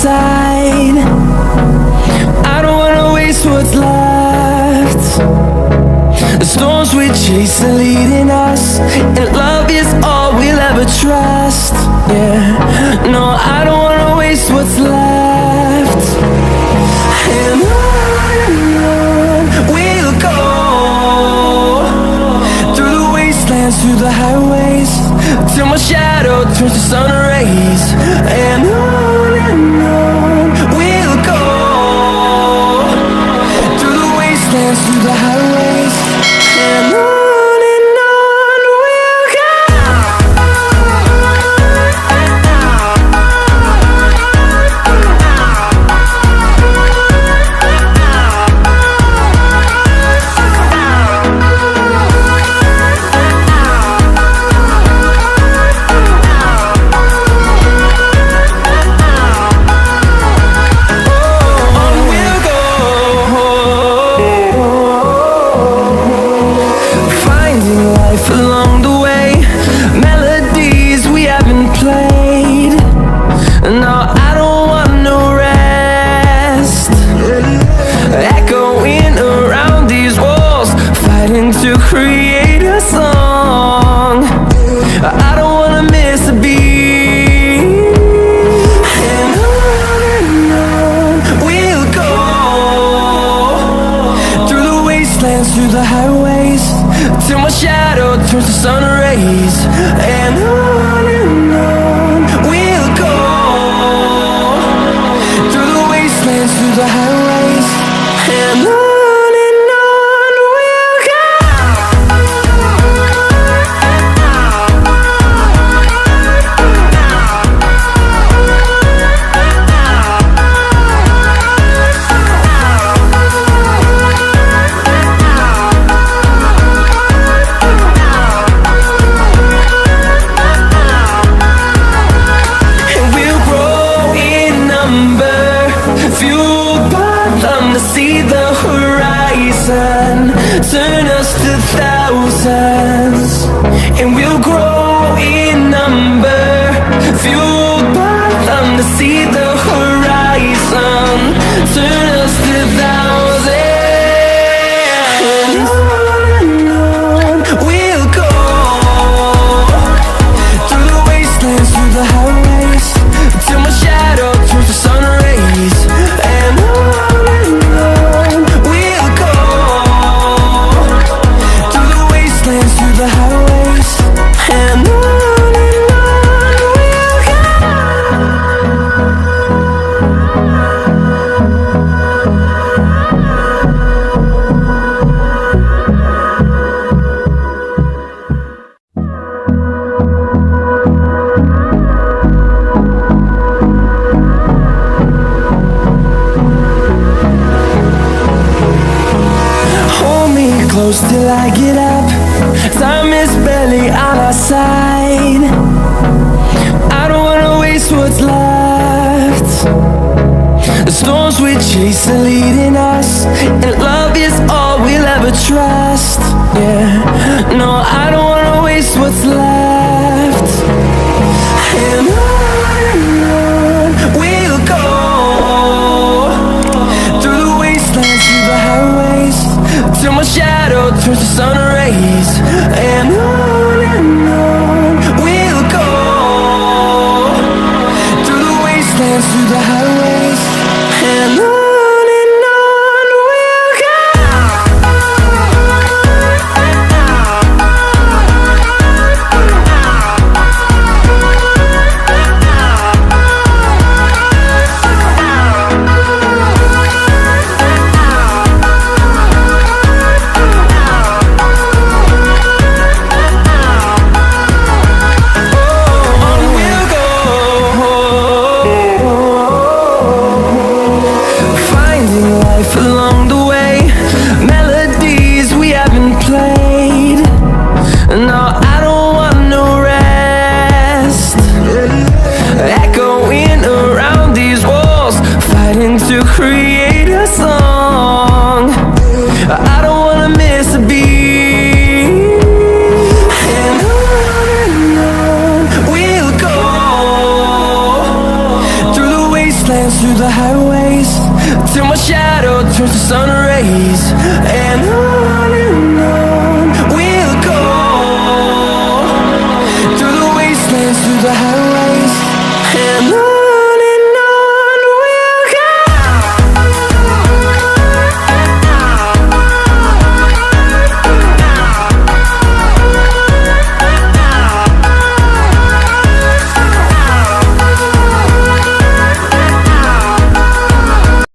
side. I don't wanna waste what's left. The storms we chase are leading us, and love is all we'll ever trust. Yeah, no, I don't wanna waste what's left. And on we'll go, through the wastelands, through the highways, till my shadow turns to sun rays. And on we'll go, through the wastelands, through the highways, and on. To create a song, I don't wanna miss a beat. And on we'll go, through the wastelands, through the highways, till my shadow turns to sun rays. And on we'll go, through the wastelands, through the highways, and on. Turn us to thousands, and we'll grow in number, fueled by them to see the horizon. Turn us to thousands, and on we'll go, through the wastelands, through the highways, till my shadow turns to sun rays. And on we'll go, through the highways, and on we'll go. Hold me close till I get up. Time is barely on our side. I don't wanna waste what's left. The storms we chase are leading us, and love is all we'll ever trust. Yeah, no, I don't wanna waste what's left. And on we'll go, through the wastelands, through the highways, till my shadow turns to sun rays. And on we'll go, through the wastelands, through the highways, and on. the highways till my shadow turns to sun rays. And